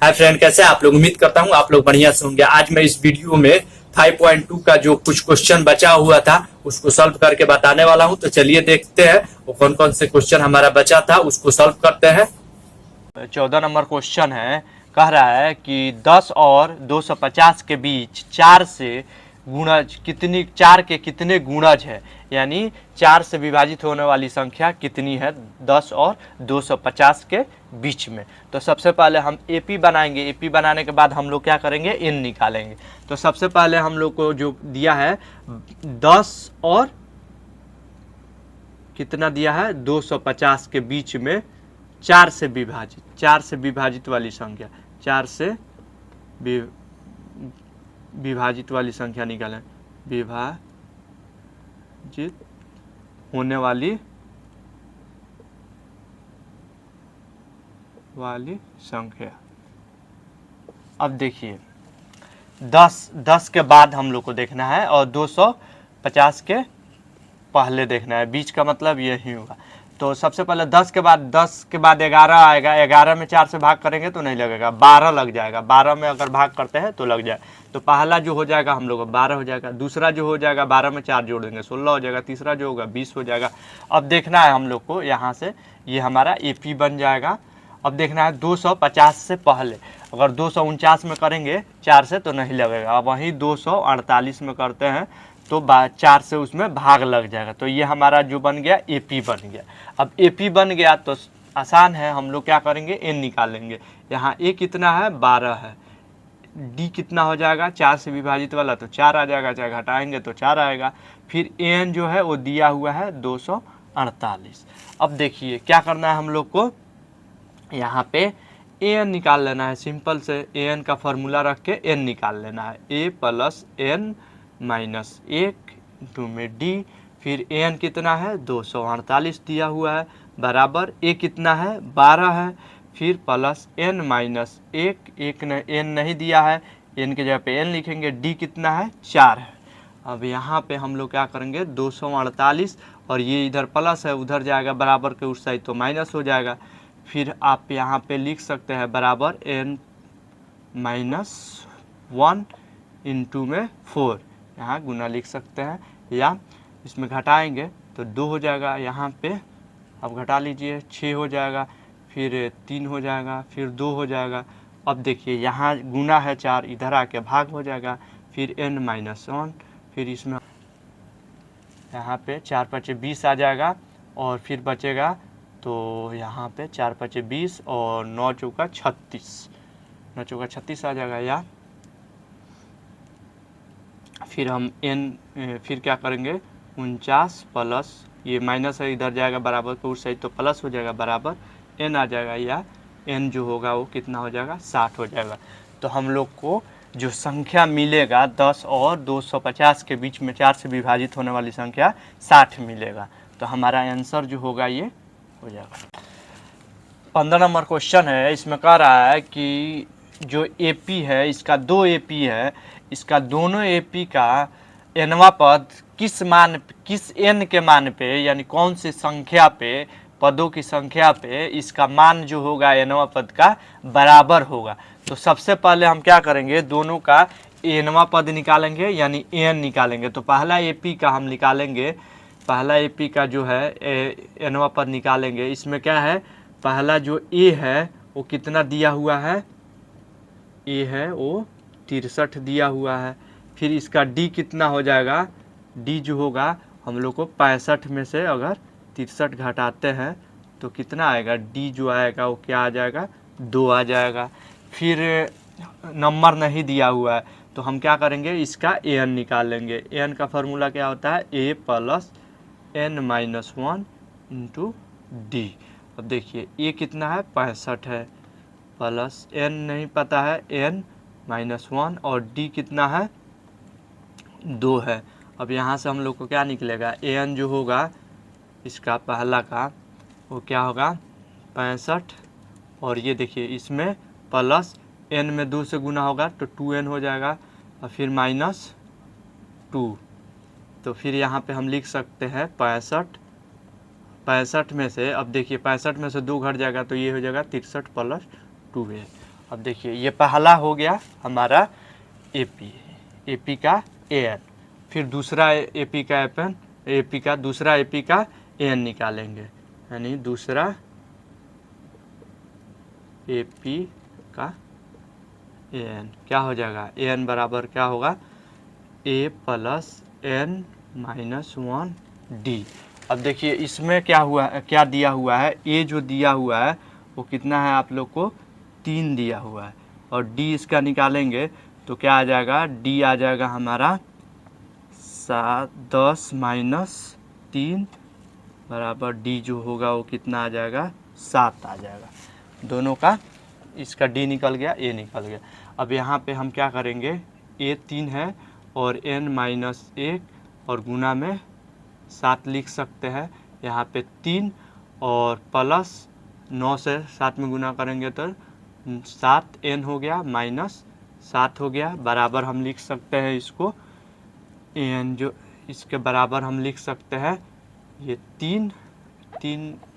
Hi friend, कैसे हैं आप लोग। उम्मीद करता हूँ आप लोग बढ़िया से होंगे। आज मैं इस वीडियो में 5.2 का जो कुछ क्वेश्चन बचा हुआ था उसको सॉल्व करके बताने वाला हूँ। तो चलिए देखते हैं वो कौन कौन से क्वेश्चन हमारा बचा था, उसको सॉल्व करते हैं। 14 नंबर क्वेश्चन है, कह रहा है कि 10 और 250 के बीच 4 से गुणज कितनी, 4 के कितने गुणज है, यानी 4 से विभाजित होने वाली संख्या कितनी है 10 और 250 के बीच में। तो सबसे पहले हम एपी बनाएंगे। एपी बनाने के बाद हम लोग क्या करेंगे, एन निकालेंगे। तो सबसे पहले हम लोग को जो दिया है 10 और कितना दिया है 250 के बीच में 4 से विभाजित वाली संख्या, 4 से विभाजित वाली संख्या निकालें। विभाजित होने वाली संख्या। अब देखिए 10 के बाद हम लोग को देखना है और 250 के पहले देखना है। बीच का मतलब यही होगा। तो सबसे पहले 10 के बाद 11 आएगा। 11 में 4 से भाग करेंगे तो नहीं लगेगा, 12 लग जाएगा। 12 में अगर भाग करते हैं तो लग जाए। तो पहला जो हो जाएगा हम लोग 12 हो जाएगा। दूसरा जो हो जाएगा 12 में 4 जोड़ देंगे 16 हो जाएगा। तीसरा जो होगा 20 हो जाएगा। अब देखना है हम लोग को यहाँ से, ये हमारा एपी बन जाएगा। अब देखना है 250 से पहले। अगर 249 में करेंगे 4 से तो नहीं लगेगा। अब वहीं 248 में करते हैं तो 4 से उसमें भाग लग जाएगा। तो ये हमारा जो बन गया एपी बन गया। अब एपी बन गया तो आसान है, हम लोग क्या करेंगे, एन निकालेंगे। यहाँ ए कितना है 12 है। डी कितना हो जाएगा 4 से विभाजित वाला, तो 4 आ जाएगा। चाहे घटाएंगे तो 4 आएगा। फिर एन जो है वो दिया हुआ है 248। अब देखिए क्या करना है हम लोग को, यहाँ पे एन निकाल लेना है। सिंपल से एन का फॉर्मूला रख के एन निकाल लेना है। A plus N minus 1 into में डी। फिर एन कितना है 248 दिया हुआ है, बराबर ए कितना है 12 है। फिर प्लस एन माइनस 1, एन नहीं दिया है, एन के जगह पे एन लिखेंगे। डी कितना है 4 है। अब यहाँ पे हम लोग क्या करेंगे 248 और ये इधर प्लस है, उधर जाएगा बराबर के उस साइड तो माइनस हो जाएगा। फिर आप यहाँ पे लिख सकते हैं बराबर एन माइनस 1 इंटू में 4, यहाँ गुना लिख सकते हैं, या इसमें घटाएंगे तो 2 हो जाएगा। यहाँ पे अब घटा लीजिए 6 हो जाएगा, फिर 3 हो जाएगा, फिर 2 हो जाएगा। अब देखिए यहाँ गुना है 4, इधर आके भाग हो जाएगा। फिर n माइनस 1, फिर इसमें यहाँ पे 4 5 20 आ जाएगा। और फिर बचेगा तो यहाँ पे 4 5 20 और 9 चौका 36, 9 चौका 36 आ जाएगा। या फिर हम फिर क्या करेंगे 49 प्लस ये माइनस है, इधर जाएगा बराबर के उस साइड तो प्लस हो जाएगा, बराबर n आ जाएगा। या n जो होगा वो कितना हो जाएगा 60 हो जाएगा। तो हम लोग को जो संख्या मिलेगा 10 और 250 के बीच में 4 से विभाजित होने वाली संख्या 60 मिलेगा। तो हमारा आंसर जो होगा ये हो जाएगा। 15 नंबर क्वेश्चन है, इसमें कह रहा है कि जो एपी है इसका 2 एपी है, इसका दोनों एपी का एनवा पद किस एन के मान पे, यानी कौन सी संख्या पे, पदों की संख्या पे इसका मान जो होगा एनवा पद का बराबर होगा। तो सबसे पहले हम क्या करेंगे, दोनों का एनवा पद निकालेंगे, यानी एन निकालेंगे। तो पहला एपी का हम निकालेंगे, पहला एपी का जो है एनवा पद निकालेंगे। इसमें क्या है, पहला जो ए है वो कितना दिया हुआ है, ए है वो 63 दिया हुआ है। फिर इसका डी कितना हो जाएगा, डी जो होगा हम लोग को 65 में से अगर 63 घटाते हैं तो कितना आएगा, डी जो आएगा वो क्या आ जाएगा 2 आ जाएगा। फिर नंबर नहीं दिया हुआ है तो हम क्या करेंगे, इसका एन निकाल लेंगे। एन का फार्मूला क्या होता है, A plus N minus 1 into D. अब देखिए ए कितना है 65 है, प्लस एन नहीं पता है एन माइनस 1, और डी कितना है 2 है। अब यहाँ से हम लोग को क्या निकलेगा, एन जो होगा इसका पहला का वो क्या होगा 65, और ये देखिए इसमें प्लस एन में 2 से गुना होगा तो 2n हो जाएगा, और फिर माइनस 2। तो फिर यहाँ पे हम लिख सकते हैं 65 में से, अब देखिए 65 में से 2 घट जाएगा तो ये हो जाएगा 63 प्लस 2 है। अब देखिए ये पहला हो गया हमारा AP का AN, फिर दूसरा AP का दूसरा AP का AN निकालेंगे, यानी दूसरा AP का AN क्या हो जाएगा, AN बराबर क्या होगा A plus N minus 1D। अब देखिए इसमें क्या हुआ, क्या दिया हुआ है, A जो दिया हुआ है वो कितना है आप लोग को 3 दिया हुआ है, और D इसका निकालेंगे तो क्या आ जाएगा, D आ जाएगा हमारा 10 माइनस 3 बराबर D जो होगा वो कितना आ जाएगा 7 आ जाएगा। दोनों का इसका D निकल गया, A निकल गया। अब यहाँ पे हम क्या करेंगे, A 3 है और N माइनस 1 और गुना में 7 लिख सकते हैं, यहाँ पे 3 और प्लस 9 से 7 में गुना करेंगे तो 7N हो गया माइनस 7 हो गया, बराबर हम लिख सकते हैं इसको N जो इसके बराबर हम लिख सकते हैं ये 3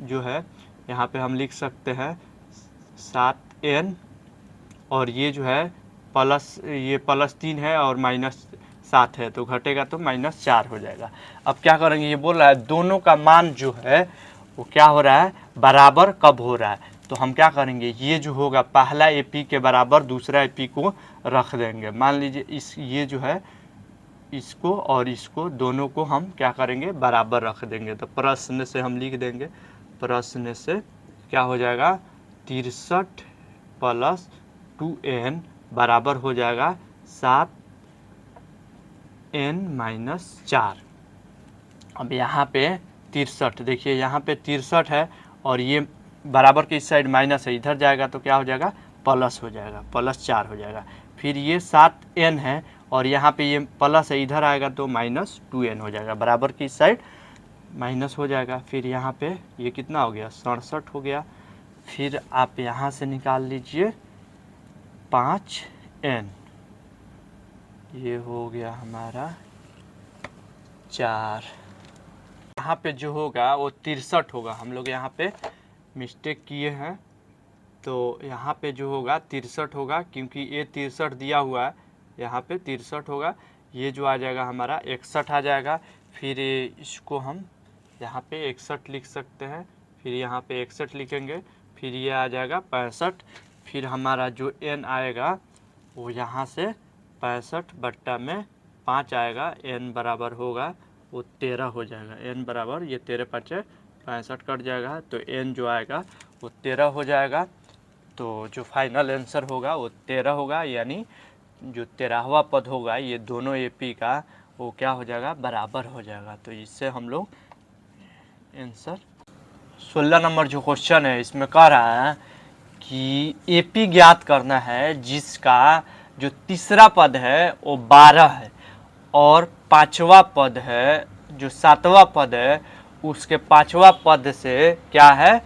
जो है यहाँ पे हम लिख सकते हैं 7N, और ये जो है ये प्लस 3 है और माइनस 7 है तो घटेगा तो माइनस 4 हो जाएगा। अब क्या करेंगे, ये बोल रहा है दोनों का मान जो है वो क्या हो रहा है, बराबर कब हो रहा है, तो हम क्या करेंगे, ये जो होगा पहला AP के बराबर दूसरा AP को रख देंगे। मान लीजिए ये जो है इसको और इसको दोनों को हम क्या करेंगे, बराबर रख देंगे, तो प्रश्न से हम लिख देंगे, प्रश्न से क्या हो जाएगा 63 प्लस 2N बराबर हो जाएगा 7N माइनस 4। अब यहाँ पे 63, देखिए यहाँ पे 63 है और ये बराबर के इस साइड माइनस है, इधर जाएगा तो क्या हो जाएगा प्लस हो जाएगा, प्लस 4 हो जाएगा। फिर ये 7N है और यहाँ पे ये प्लस है, इधर आएगा तो माइनस 2N हो जाएगा, बराबर की इस साइड माइनस हो जाएगा। फिर यहाँ पे ये कितना हो गया 67 हो गया। फिर आप यहाँ से निकाल लीजिए 5N, ये हो गया हमारा 4। यहाँ पे जो होगा वो 63 होगा, हम लोग यहाँ पे मिस्टेक किए हैं, तो यहाँ पे जो होगा 63 होगा क्योंकि ये 63 दिया हुआ है, यहाँ पे 63 होगा, ये जो आ जाएगा हमारा 61 आ जाएगा। फिर इसको हम यहाँ पे 61 लिख सकते हैं, फिर यहाँ पे 61 लिखेंगे, फिर ये आ जाएगा 65। फिर हमारा जो N आएगा वो यहाँ से 65/5 आएगा, N बराबर होगा वो 13 हो जाएगा, N बराबर ये 13 × 5 65 कट जाएगा, तो N जो आएगा वो 13 हो जाएगा। तो जो फाइनल आंसर होगा वो 13 होगा, यानी जो 13वां पद होगा ये दोनों AP का वो क्या हो जाएगा, बराबर हो जाएगा। तो इससे हम लोग आंसर 16 नंबर जो क्वेश्चन है इसमें कह रहा है कि AP ज्ञात करना है जिसका जो तीसरा पद है वो 12 है और पांचवा पद है जो 7वां पद है उसके 5वां पद से क्या है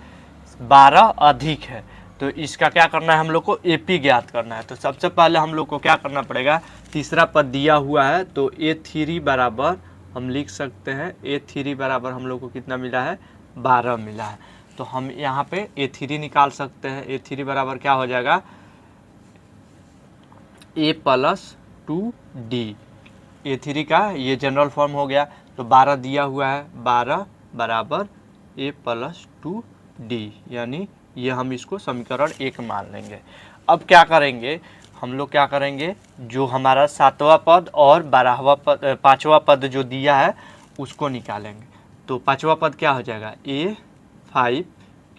12 अधिक है। तो इसका क्या करना है, हम लोग को AP ज्ञात करना है। तो सबसे पहले हम लोग को क्या करना पड़ेगा, तीसरा पद दिया हुआ है तो A3 बराबर हम लिख सकते हैं, A3 बराबर हम लोग को कितना मिला है 12 मिला है। तो हम यहाँ पे A3 निकाल सकते हैं, A3 बराबर क्या हो जाएगा A प्लस 2D। A3 का ये जनरल फॉर्म हो गया, तो 12 दिया हुआ है, 12 बराबर A प्लस 2D, यानी ये हम इसको समीकरण 1 मान लेंगे। अब क्या करेंगे, हम लोग क्या करेंगे, जो हमारा 7वां पद और 5वां पद जो दिया है उसको निकालेंगे। तो 5वां पद क्या हो जाएगा A5,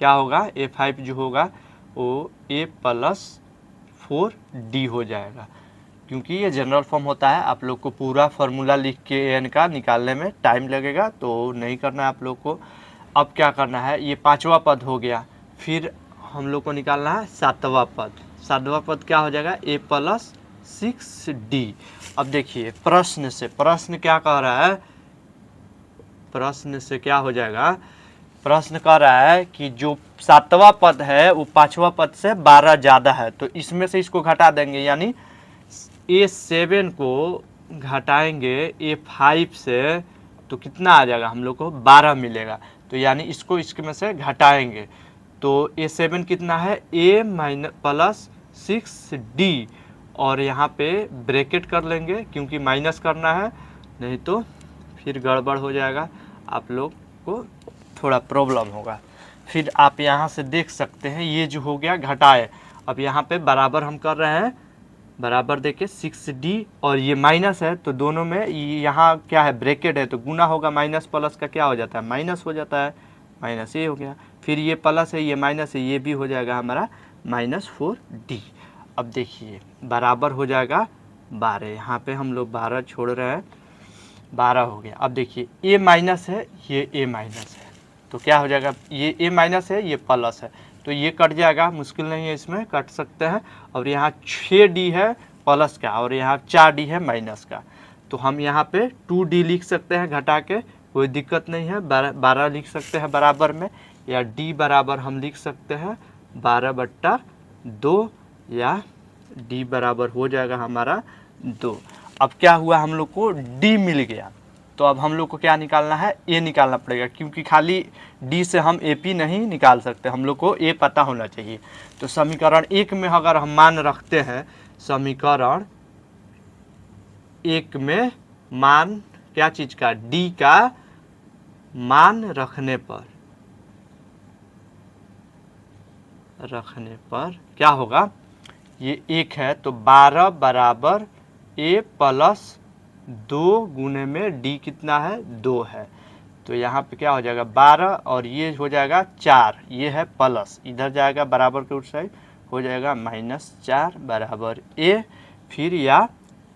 क्या होगा A5 जो होगा वो A प्लस 4D हो जाएगा, क्योंकि ये जनरल फॉर्म होता है। आप लोग को पूरा फार्मूला लिख के N का निकालने में टाइम लगेगा, तो नहीं करना है आप लोग को। अब क्या करना है, ये 5वां पद हो गया, फिर हम लोग को निकालना है 7वां पद। 7वां पद क्या हो जाएगा A प्लस 6D। अब देखिए प्रश्न क्या कह रहा है, प्रश्न से क्या हो जाएगा, प्रश्न कह रहा है कि जो 7वां पद है वो 5वां पद से 12 ज़्यादा है, तो इसमें से इसको घटा देंगे, यानी A7 को घटाएंगे A5 से तो कितना आ जाएगा, हम लोग को 12 मिलेगा। तो यानी इसको इसके में से घटाएंगे तो A7 कितना है A प्लस 6D और यहाँ पे ब्रैकेट कर लेंगे क्योंकि माइनस करना है, नहीं तो फिर गड़बड़ हो जाएगा, आप लोग को थोड़ा प्रॉब्लम होगा। फिर आप यहाँ से देख सकते हैं ये जो हो गया घटाए, अब यहाँ पे बराबर हम कर रहे हैं, बराबर देखिए 6D और ये माइनस है तो दोनों में यहाँ क्या है ब्रैकेट है तो गुना होगा, माइनस प्लस का क्या हो जाता है माइनस हो जाता है, माइनस ये हो गया, फिर ये प्लस है ये माइनस है, ये भी हो जाएगा हमारा -4D। अब देखिए बराबर हो जाएगा 12, यहाँ पे हम लोग 12 छोड़ रहे हैं, 12 हो गया। अब देखिए ए माइनस है, ये ए माइनस है तो क्या हो जाएगा, ये ए माइनस है ये प्लस है तो ये कट जाएगा, मुश्किल नहीं है इसमें, कट सकते हैं। और यहाँ 6D है प्लस का और यहाँ 4D है माइनस का, तो हम यहाँ पे 2D लिख सकते हैं घटा के, कोई दिक्कत नहीं है। 12 लिख सकते हैं बराबर में, या D बराबर हम लिख सकते हैं 12/2 या D बराबर हो जाएगा हमारा 2। अब क्या हुआ, हम लोग को D मिल गया, तो अब हम लोग को क्या निकालना है, A निकालना पड़ेगा, क्योंकि खाली D से हम AP नहीं निकाल सकते, हम लोग को A पता होना चाहिए। तो समीकरण 1 में अगर हम मान रखते हैं, समीकरण 1 में मान क्या चीज़ का, D का मान रखने क्या होगा, ये 1 है तो 12 बराबर A प्लस 2 गुने में D कितना है 2 है, तो यहाँ पे क्या हो जाएगा 12 और ये हो जाएगा 4, ये है प्लस, इधर जाएगा बराबर के उस साइड हो जाएगा -4 बराबर A, फिर या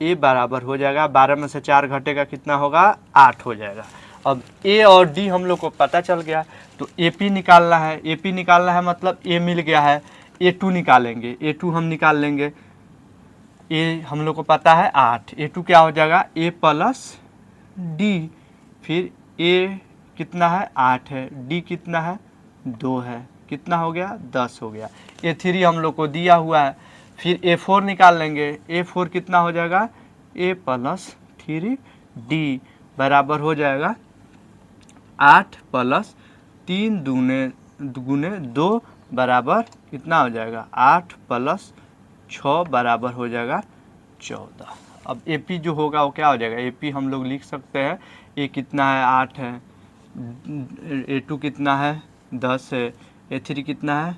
A बराबर हो जाएगा 12 में से 4 घटेगा कितना होगा 8 हो जाएगा। अब A और D हम लोग को पता चल गया, तो AP निकालना है, AP निकालना है मतलब A मिल गया है, A2 निकालेंगे, A2 हम निकाल लेंगे, A हम लोग को पता है 8, A2 क्या हो जाएगा A प्लस D, फिर A कितना है 8 है, D कितना है 2 है, कितना हो गया 10 हो गया। A3 हम लोग को दिया हुआ है, फिर A4 निकाल लेंगे, A4 कितना हो जाएगा A प्लस 3D बराबर हो जाएगा 8 प्लस 3 गुने 2 बराबर कितना हो जाएगा 8 प्लस 6 बराबर हो जाएगा 14। अब AP जो होगा वो क्या हो जाएगा, AP हम लोग लिख सकते हैं, A कितना है 8 है, A2 कितना है 10 है, A3 कितना है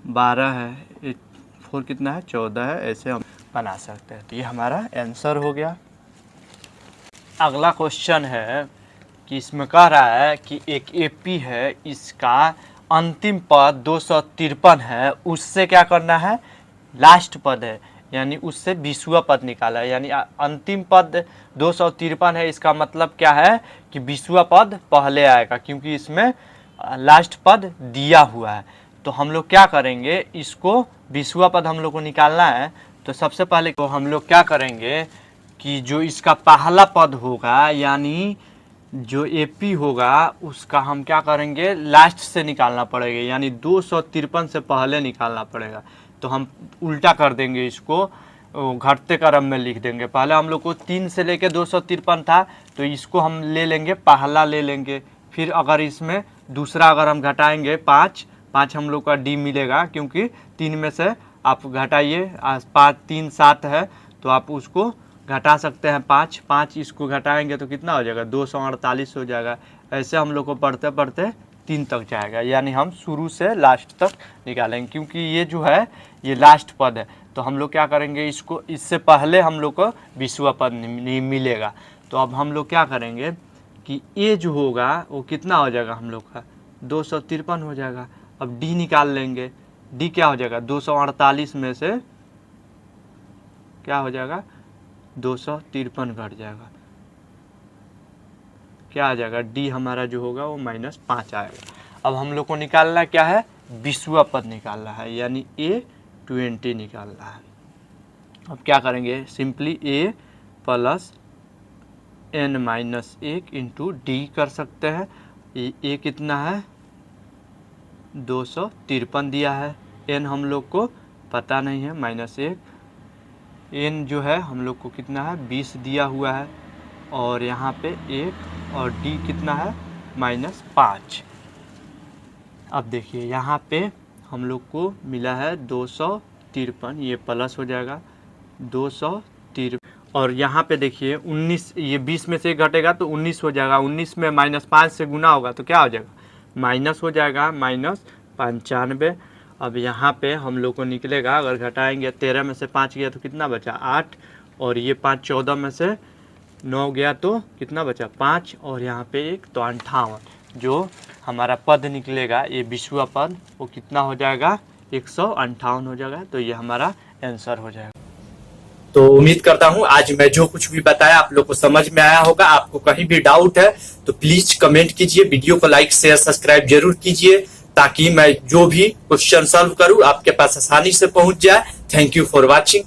12 है, A4 कितना है 14 है, ऐसे हम बना सकते हैं। तो ये हमारा आंसर हो गया। अगला क्वेश्चन है कि इसमें कह रहा है कि एक AP है, इसका अंतिम पद 253 है, उससे क्या करना है, लास्ट पद है यानी उससे 20वां पद निकाला है, यानी अंतिम पद 253 है, इसका मतलब क्या है कि 20वां पद पहले आएगा, क्योंकि इसमें लास्ट पद दिया हुआ है। तो हम लोग क्या करेंगे, इसको 20वां पद हम लोग को निकालना है, तो सबसे पहले तो हम लोग क्या करेंगे कि जो इसका पहला पद होगा यानी जो AP होगा उसका हम क्या करेंगे लास्ट से निकालना पड़ेगा, यानी 253 से पहले निकालना पड़ेगा। तो हम उल्टा कर देंगे, इसको घटते क्रम में लिख देंगे। पहले हम लोग को 3 से लेके 253 था, तो इसको हम ले लेंगे पहला ले लेंगे, फिर अगर इसमें दूसरा अगर हम घटाएंगे 5 हम लोग का D मिलेगा, क्योंकि 3 में से आप घटाइए 5 3 7 है, तो आप उसको घटा सकते हैं 5 इसको घटाएंगे तो कितना हो जाएगा 248 हो जाएगा। ऐसे हम लोग को पढ़ते पढ़ते 3 तक जाएगा, यानी हम शुरू से लास्ट तक निकालेंगे, क्योंकि ये जो है ये लास्ट पद है। तो हम लोग क्या करेंगे, इसको इससे पहले हम लोग को 20वां पद नहीं मिलेगा। तो अब हम लोग क्या करेंगे कि A जो होगा वो कितना हो जाएगा हम लोग का 253 हो जाएगा। अब D निकाल लेंगे, D क्या हो जाएगा 248 में से क्या हो जाएगा 253 घट जाएगा, क्या आ जाएगा D हमारा जो होगा वो -5 आएगा। अब हम लोग को निकालना क्या है 20वां पद निकालना है, यानी A20 निकालना है। अब क्या करेंगे, simply A plus n-1 into D कर सकते हैं। A कितना है 253 दिया है, n हम लोग को पता नहीं है -1, n जो है हम लोग को कितना है 20 दिया हुआ है, और यहाँ पे 1 और D कितना है -5। अब देखिए यहाँ पे हम लोग को मिला है 253 253, ये प्लस हो जाएगा 253। और यहाँ पे देखिए 19, ये 20 में से घटेगा तो 19 हो जाएगा, 19 में -5 से गुना होगा तो क्या हो जाएगा, माइनस हो जाएगा, -95। अब यहाँ पे हम लोग को निकलेगा, अगर घटाएंगे 13 में से 5 गया तो कितना बचा 8, और ये 5 14 में से 9 गया तो कितना बचा 5, और यहाँ पे 1 तो 58। जो हमारा पद निकलेगा ये 20वां पद वो कितना हो जाएगा 158 हो जाएगा। तो ये हमारा आंसर हो जाएगा। तो उम्मीद करता हूं आज मैं जो कुछ भी बताया आप लोग को समझ में आया होगा। आपको कहीं भी डाउट है तो प्लीज कमेंट कीजिए, वीडियो को लाइक शेयर सब्सक्राइब जरूर कीजिए ताकि मैं जो भी क्वेश्चन सॉल्व करूं आपके पास आसानी से पहुंच जाए। Thank you for watching.